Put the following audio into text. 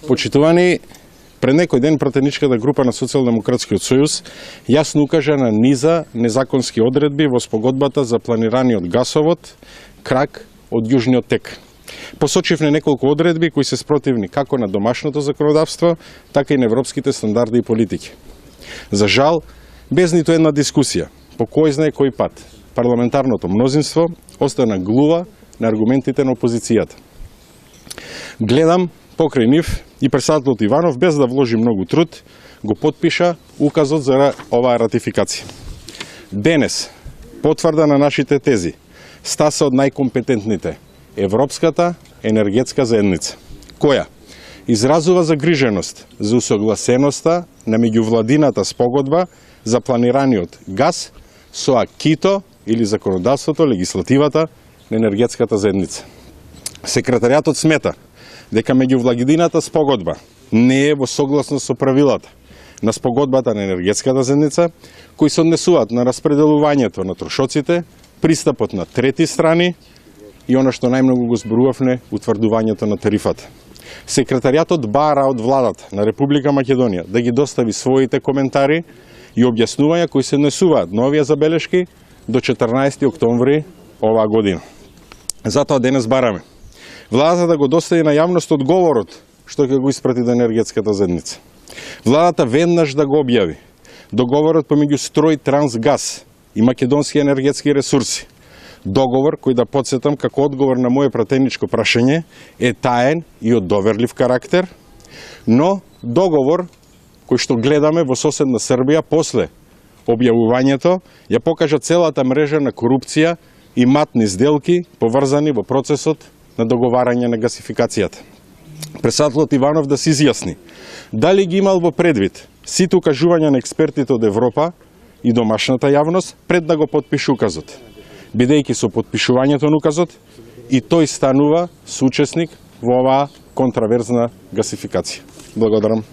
Почитувани, пред некој ден пратеничката група на Социјалдемократскиот сојуз јасно укажа на низа незаконски одредби во спогодбата за планираниот гасовод крак од Јужниот тек. Посочивме неколку одредби кои се спротивни како на домашното законодавство, така и на европските стандарди и политики. За жал, без ниту една дискусија, по кој знае кој пат, парламентарното мнозинство остана глува на аргументите на опозицијата. Гледам покрај нив и председателот Иванов, без да вложи многу труд, го потпиша указот за оваа ратификација. Денес, потврда на нашите тези, стаса од најкомпетентните Европската енергетска заедница, која изразува загриженост за усогласеноста на меѓувладината спогодба за планираниот газ со акито или законодавството, легислативата на енергетската заедница. Секретаријатот смета дека меѓувладината спогодба не е во согласност со правилата на спогодбата на енергетската заедница, кои се однесуваат на распределувањето на трошоците, пристапот на трети страни и она што најмногу го зборувавме, утврдувањето на тарифата. Секретаријатот бара од владата на Република Македонија да ги достави своите коментари и објаснувања кои се однесуваат на овие забелешки до 14 октомври оваа година. Затоа денес бараме владата да го достави на јавност одговорот што ќе го испрати до енергетската заедница. Владата веднаш да го објави договорот помеѓу Строј Трансгаз и Македонски енергетски ресурси. Договор кој, да подсетам, како одговор на моје пратеничко прашање, е таен и од доверлив карактер, но договор кој што гледаме во соседна Србија после објавувањето ја покажа целата мрежа на корупција и матни сделки поврзани во процесот на договарање на гасификацијата. Председателот Иванов да се изјасни дали ги имал во предвид сите укажувања на експертите од Европа и домашната јавност пред да го подпише указот, бидејќи со подпишувањето на указот и тој станува соучесник во оваа контраверзна гасификација. Благодарам.